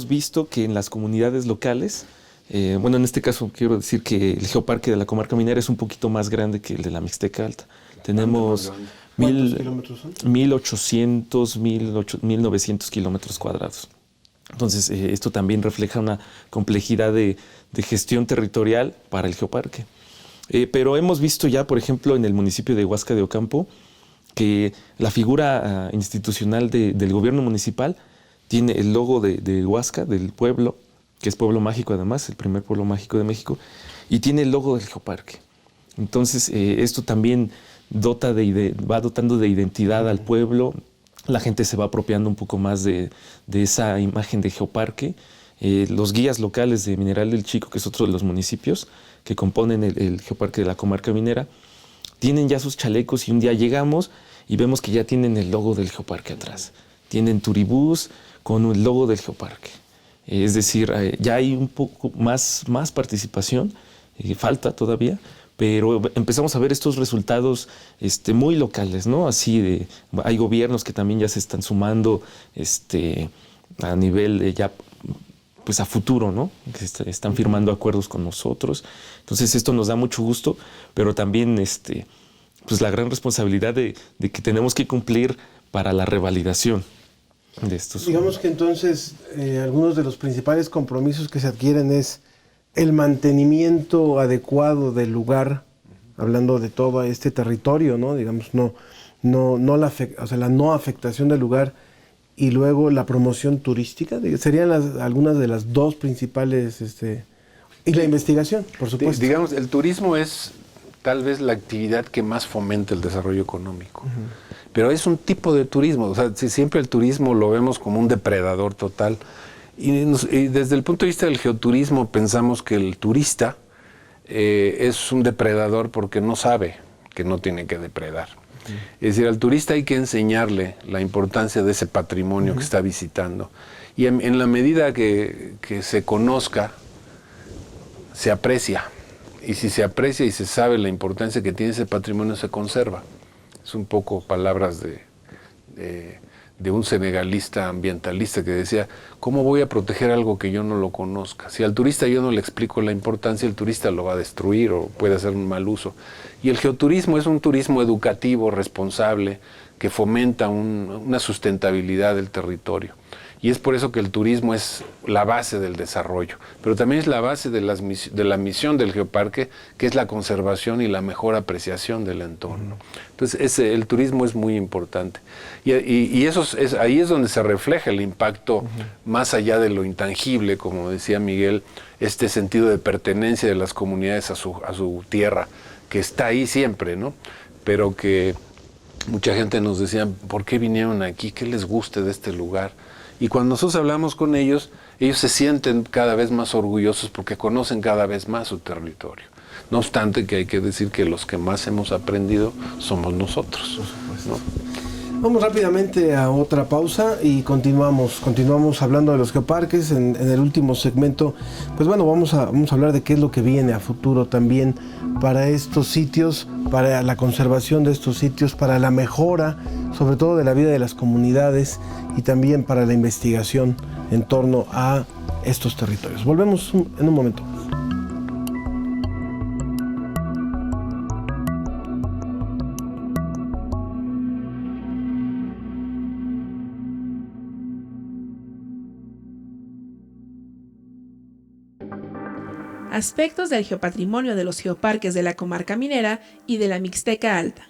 visto que en las comunidades locales, en este caso quiero decir que el geoparque de la comarca minera es un poquito más grande que el de la Mixteca Alta. Tenemos ¿Cuántos kilómetros son? 1,800, 1,900 kilómetros cuadrados. Entonces, esto también refleja una complejidad de gestión territorial para el geoparque. Pero hemos visto ya, por ejemplo, en el municipio de Huasca de Ocampo, que la figura institucional del gobierno municipal tiene el logo de Huasca, del pueblo, que es pueblo mágico además, el primer pueblo mágico de México, y tiene el logo del geoparque. Entonces, esto también va dotando de identidad al pueblo, la gente se va apropiando un poco más de esa imagen de geoparque. Los guías locales de Mineral del Chico, que es otro de los municipios que componen el geoparque de la comarca minera, tienen ya sus chalecos y un día llegamos y vemos que ya tienen el logo del geoparque atrás. Tienen turibús con el logo del geoparque. Es decir, ya hay un poco más participación, falta todavía, pero empezamos a ver estos resultados muy locales, ¿no? Hay gobiernos que también ya se están sumando a nivel ya pues a futuro, ¿no? Que están firmando acuerdos con nosotros. Entonces esto nos da mucho gusto, pero también pues la gran responsabilidad de que tenemos que cumplir para la revalidación de estos. Digamos que entonces algunos de los principales compromisos que se adquieren es el mantenimiento adecuado del lugar, hablando de todo este territorio, ¿no? Digamos, no la no afectación del lugar y luego la promoción turística? Serían algunas de las dos principales, y la investigación, por supuesto. Digamos, el turismo es tal vez la actividad que más fomenta el desarrollo económico. Pero es un tipo de turismo, o sea, si siempre el turismo lo vemos como un depredador total. Y desde el punto de vista del geoturismo pensamos que el turista es un depredador porque no sabe que no tiene que depredar. Es decir, al turista hay que enseñarle la importancia de ese patrimonio que está visitando. Y en la medida que se conozca, se aprecia. Y si se aprecia y se sabe la importancia que tiene ese patrimonio, se conserva. Es un poco palabras de un senegalista ambientalista que decía, ¿cómo voy a proteger algo que yo no lo conozca? Si al turista yo no le explico la importancia, el turista lo va a destruir o puede hacer un mal uso. Y el geoturismo es un turismo educativo, responsable, que fomenta una sustentabilidad del territorio. Y es por eso que el turismo es la base del desarrollo, pero también es la base de la misión del geoparque, que es la conservación y la mejor apreciación del entorno. Entonces, el turismo es muy importante. Y ahí es donde se refleja el impacto más allá de lo intangible, como decía Miguel, este sentido de pertenencia de las comunidades a su tierra, que está ahí siempre, ¿no? Pero que mucha gente nos decía, ¿por qué vinieron aquí? ¿Qué les gusta de este lugar? Y cuando nosotros hablamos con ellos se sienten cada vez más orgullosos porque conocen cada vez más su territorio. No obstante que hay que decir que los que más hemos aprendido somos nosotros, ¿no? Vamos rápidamente a otra pausa y continuamos hablando de los geoparques. En el último segmento, pues bueno, vamos a hablar de qué es lo que viene a futuro también para estos sitios, para la conservación de estos sitios, para la mejora, sobre todo de la vida de las comunidades y también para la investigación en torno a estos territorios. Volvemos en un momento. Aspectos del geopatrimonio de los geoparques de la comarca minera y de la Mixteca Alta.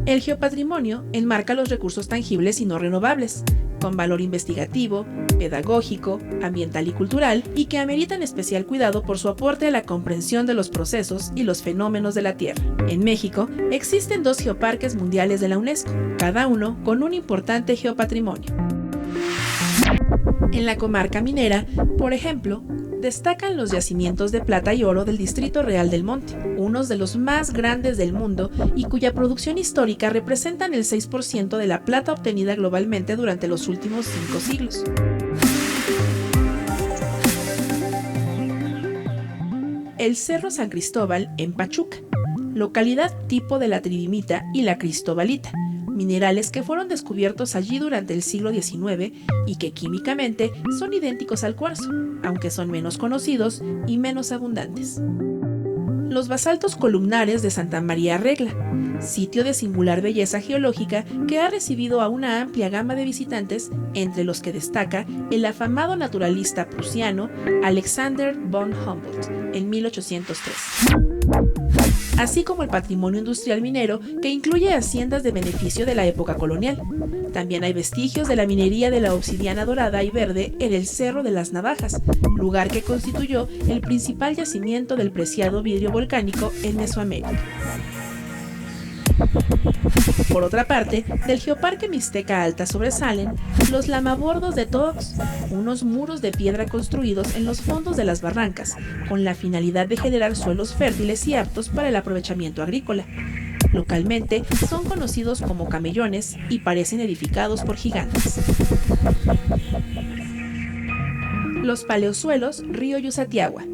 El geopatrimonio enmarca los recursos tangibles y no renovables, con valor investigativo, pedagógico, ambiental y cultural, y que ameritan especial cuidado por su aporte a la comprensión de los procesos y los fenómenos de la Tierra. En México, existen 2 geoparques mundiales de la UNESCO, cada uno con un importante geopatrimonio. En la comarca minera, por ejemplo, destacan los yacimientos de plata y oro del Distrito Real del Monte, unos de los más grandes del mundo y cuya producción histórica representan el 6% de la plata obtenida globalmente durante los últimos 5 siglos. El Cerro San Cristóbal en Pachuca, localidad tipo de la tridimita y la cristobalita, minerales que fueron descubiertos allí durante el siglo XIX y que químicamente son idénticos al cuarzo, aunque son menos conocidos y menos abundantes. Los basaltos columnares de Santa María Regla, sitio de singular belleza geológica que ha recibido a una amplia gama de visitantes, entre los que destaca el afamado naturalista prusiano Alexander von Humboldt en 1803. Así como el patrimonio industrial minero que incluye haciendas de beneficio de la época colonial. También hay vestigios de la minería de la obsidiana dorada y verde en el Cerro de las Navajas, lugar que constituyó el principal yacimiento del preciado vidrio volcánico en Mesoamérica. Por otra parte, del Geoparque Mixteca Alta sobresalen los lamabordos de Todos, unos muros de piedra construidos en los fondos de las barrancas, con la finalidad de generar suelos fértiles y aptos para el aprovechamiento agrícola. Localmente son conocidos como camellones y parecen edificados por gigantes. Los paleosuelos Río Yusatiagua,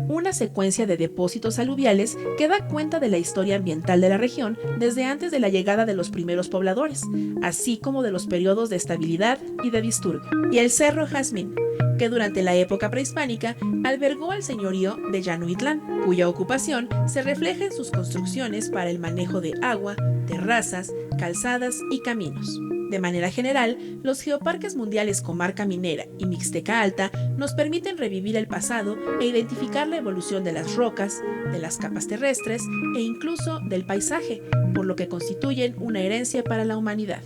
una secuencia de depósitos aluviales que da cuenta de la historia ambiental de la región desde antes de la llegada de los primeros pobladores, así como de los periodos de estabilidad y de disturbio. Y el Cerro Jazmín, que durante la época prehispánica albergó al señorío de Llanuitlán, cuya ocupación se refleja en sus construcciones para el manejo de agua, terrazas, calzadas y caminos. De manera general, los geoparques mundiales Comarca Minera y Mixteca Alta nos permiten revivir el pasado e identificar la evolución de las rocas, de las capas terrestres e incluso del paisaje, por lo que constituyen una herencia para la humanidad.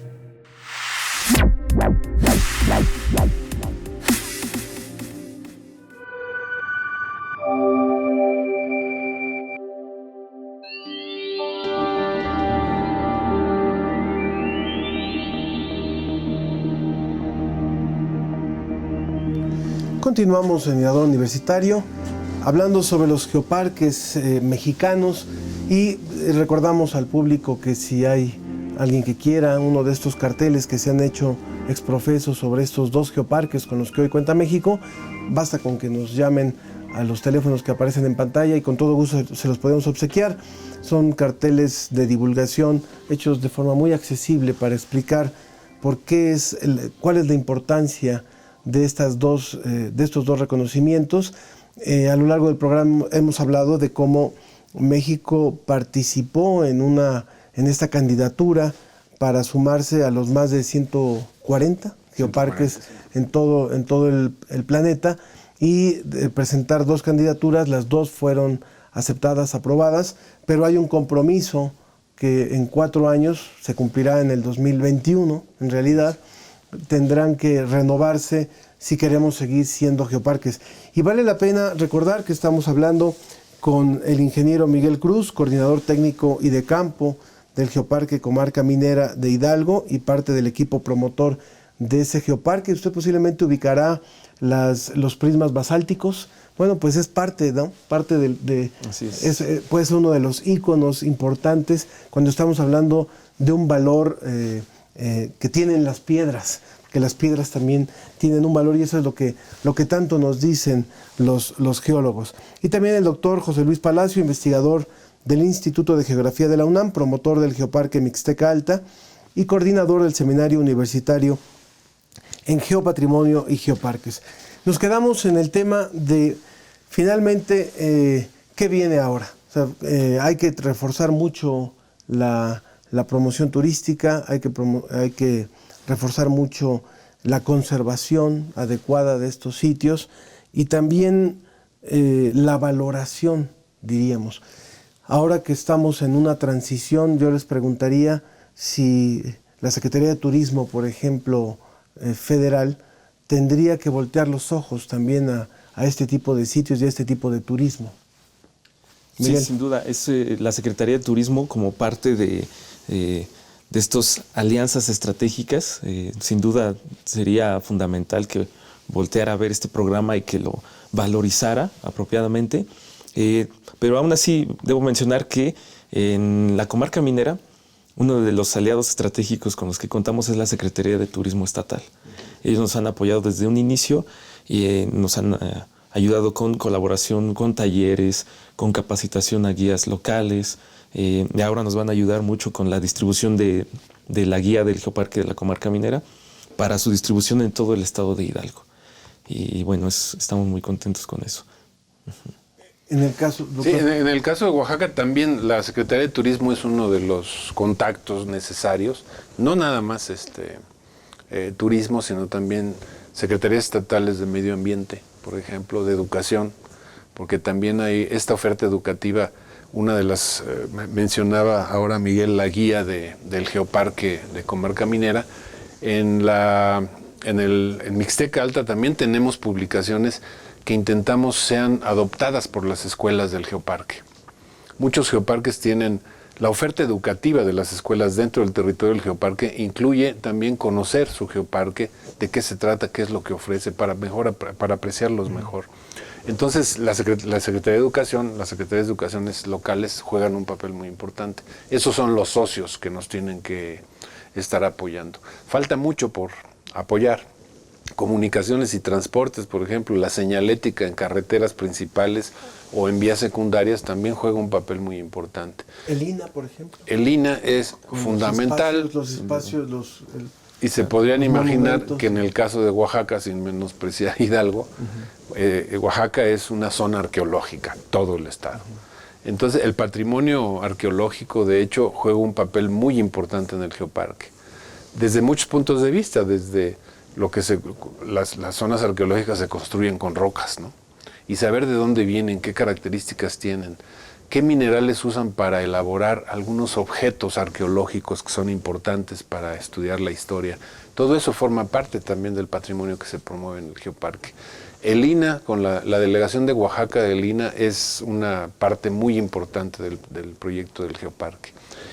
Continuamos en Mirador Universitario hablando sobre los geoparques mexicanos y recordamos al público que si hay alguien que quiera uno de estos carteles que se han hecho exprofeso sobre estos 2 geoparques con los que hoy cuenta México, basta con que nos llamen a los teléfonos que aparecen en pantalla y con todo gusto se los podemos obsequiar. Son carteles de divulgación hechos de forma muy accesible para explicar cuál es la importancia de estos dos reconocimientos. A lo largo del programa hemos hablado de cómo México participó en esta candidatura para sumarse a los más de 140 geoparques en todo el planeta y presentar 2 candidaturas. Las 2 fueron aceptadas, aprobadas, pero hay un compromiso que en 4 años se cumplirá en el 2021, en realidad, tendrán que renovarse si queremos seguir siendo geoparques. Y vale la pena recordar que estamos hablando con el ingeniero Miguel Cruz, coordinador técnico y de campo del Geoparque Comarca Minera de Hidalgo y parte del equipo promotor de ese geoparque. Usted posiblemente ubicará los prismas basálticos. Bueno, pues es parte, ¿no? Parte Así es. Puede ser uno de los íconos importantes cuando estamos hablando de un valor que tienen las piedras, que las piedras también tienen un valor y eso es lo que tanto nos dicen los geólogos. Y también el doctor José Luis Palacio, investigador del Instituto de Geografía de la UNAM, promotor del Geoparque Mixteca Alta y coordinador del Seminario Universitario en Geopatrimonio y Geoparques. Nos quedamos en el tema de, finalmente, ¿qué viene ahora? O sea, hay que reforzar mucho la promoción turística, hay que reforzar mucho la conservación adecuada de estos sitios y también la valoración, diríamos. Ahora que estamos en una transición, yo les preguntaría si la Secretaría de Turismo, por ejemplo, federal, tendría que voltear los ojos también a este tipo de sitios y a este tipo de turismo. Miguel. Sí, sin duda. Es la Secretaría de Turismo como parte de estas alianzas estratégicas. Sin duda sería fundamental que volteara a ver este programa y que lo valorizara apropiadamente. Pero aún así debo mencionar que en la comarca minera uno de los aliados estratégicos con los que contamos es la Secretaría de Turismo Estatal. Ellos nos han apoyado desde un inicio y nos han ayudado con colaboración, con talleres, con capacitación a guías locales. Y ahora nos van a ayudar mucho con la distribución de la guía del Geoparque de la Comarca Minera para su distribución en todo el estado de Hidalgo. Y bueno, estamos muy contentos con eso. En el caso, sí, en el caso de Oaxaca también la Secretaría de Turismo es uno de los contactos necesarios, no nada más turismo, sino también secretarías estatales de medio ambiente, por ejemplo, de educación, porque también hay esta oferta educativa. Una de las, mencionaba ahora Miguel, la guía del Geoparque de Comarca Minera. En Mixteca Alta también tenemos publicaciones que intentamos sean adoptadas por las escuelas del geoparque. Muchos geoparques tienen la oferta educativa de las escuelas dentro del territorio del geoparque, incluye también conocer su geoparque, de qué se trata, qué es lo que ofrece, para apreciarlos mejor. Entonces, la Secretaría de Educación, las secretarías de educaciones locales juegan un papel muy importante. Esos son los socios que nos tienen que estar apoyando. Falta mucho por apoyar. Comunicaciones y transportes, por ejemplo, la señalética en carreteras principales o en vías secundarias también juega un papel muy importante. El INA, por ejemplo. El INA es fundamental. Los espacios, y se podrían imaginar que en el caso de Oaxaca, sin menospreciar Hidalgo, Oaxaca es una zona arqueológica, todo el estado. Entonces, el patrimonio arqueológico, de hecho, juega un papel muy importante en el geoparque, desde muchos puntos de vista, desde lo que las zonas arqueológicas se construyen con rocas, ¿no? Y saber de dónde vienen, qué características tienen, qué minerales usan para elaborar algunos objetos arqueológicos que son importantes para estudiar la historia. Todo eso forma parte también del patrimonio que se promueve en el Geoparque. El INAH, con la delegación de Oaxaca del INAH, es una parte muy importante del proyecto del Geoparque.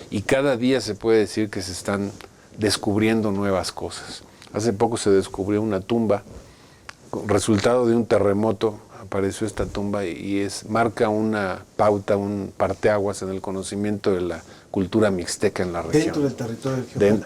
Y cada día se puede decir que se están descubriendo nuevas cosas. Hace poco se descubrió una tumba, resultado de un terremoto, apareció esta tumba y marca una pauta, un parteaguas en el conocimiento de la cultura mixteca en la región. Dentro del territorio del Geoparque.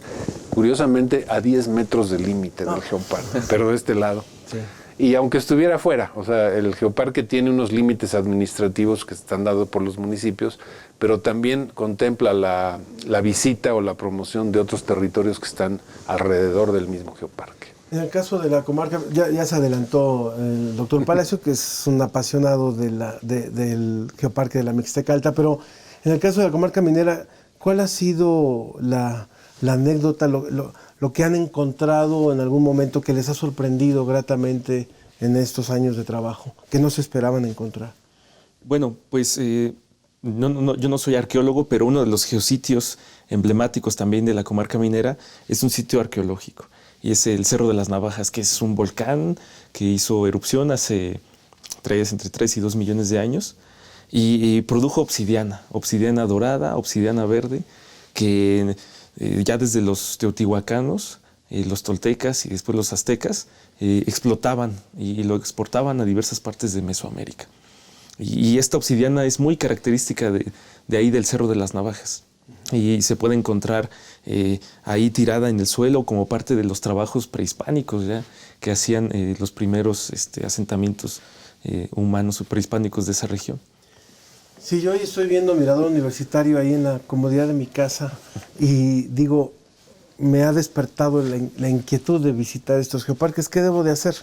Curiosamente, a 10 metros del límite del Geoparque, pero de este lado. Sí. Y aunque estuviera fuera, o sea, el Geoparque tiene unos límites administrativos que están dados por los municipios, pero también contempla la visita o la promoción de otros territorios que están alrededor del mismo Geoparque. En el caso de la comarca, ya se adelantó el doctor Palacio, que es un apasionado del Geoparque de la Mixteca Alta, pero en el caso de la comarca minera, ¿cuál ha sido la anécdota, lo que han encontrado en algún momento que les ha sorprendido gratamente en estos años de trabajo, que no se esperaban encontrar? Bueno, pues yo no soy arqueólogo, pero uno de los geositios emblemáticos también de la comarca minera es un sitio arqueológico. Y es el Cerro de las Navajas, que es un volcán que hizo erupción hace entre 3 y 2 millones de años y produjo obsidiana dorada, obsidiana verde, que ya desde los teotihuacanos, los toltecas y después los aztecas explotaban y lo exportaban a diversas partes de Mesoamérica. Y esta obsidiana es muy característica de ahí del Cerro de las Navajas. Y se puede encontrar ahí tirada en el suelo como parte de los trabajos prehispánicos ya, que hacían los primeros asentamientos humanos prehispánicos de esa región. Sí, yo hoy estoy viendo Mirador Universitario ahí en la comodidad de mi casa y digo, me ha despertado la inquietud de visitar estos geoparques. ¿Qué debo de hacer?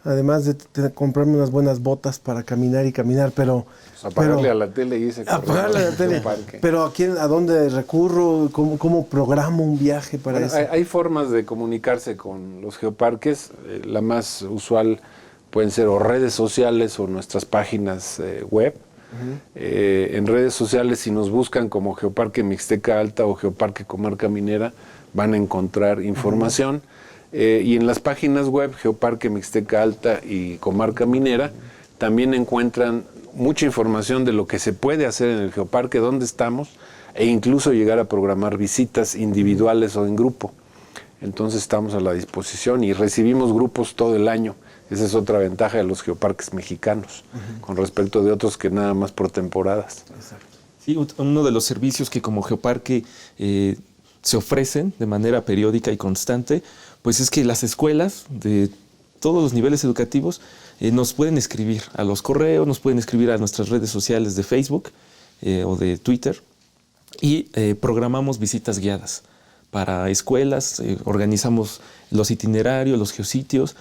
Además de comprarme unas buenas botas para caminar, pero... Pues apagarle a la tele y ese apagarle a la tele. Pero ¿a dónde recurro? ¿Cómo programo un viaje para eso? Hay formas de comunicarse con los geoparques. La más usual pueden ser o redes sociales o nuestras páginas web. En redes sociales, si nos buscan como Geoparque Mixteca Alta o Geoparque Comarca Minera, van a encontrar información. Y en las páginas web Geoparque Mixteca Alta y Comarca Minera también encuentran mucha información de lo que se puede hacer en el geoparque, dónde estamos, e incluso llegar a programar visitas individuales o en grupo. Entonces estamos a la disposición y recibimos grupos todo el año. Esa es otra ventaja de los geoparques mexicanos, con respecto de otros que nada más por temporadas. Exacto. Sí, uno de los servicios que como geoparque se ofrecen de manera periódica y constante, pues es que las escuelas de todos los niveles educativos nos pueden escribir a los correos, nos pueden escribir a nuestras redes sociales de Facebook o de Twitter y programamos visitas guiadas para escuelas, organizamos los itinerarios, los geositios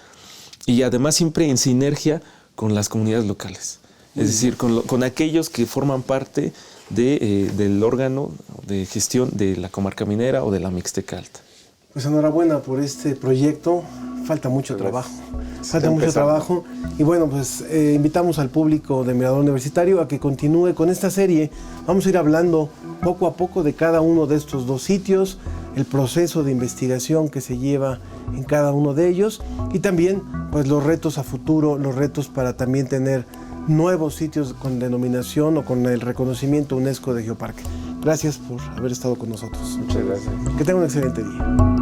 y además siempre en sinergia con las comunidades locales, es decir, con aquellos que forman parte del órgano de gestión de la comarca minera o de la Mixteca Alta. Pues enhorabuena por este proyecto. Falta mucho trabajo. Falta mucho trabajo. Y bueno, pues invitamos al público de Mirador Universitario a que continúe con esta serie. Vamos a ir hablando poco a poco de cada uno de estos dos sitios, el proceso de investigación que se lleva en cada uno de ellos y también pues los retos a futuro, los retos para también tener nuevos sitios con denominación o con el reconocimiento UNESCO de Geoparque. Gracias por haber estado con nosotros. Muchas gracias. Que tengan un excelente día.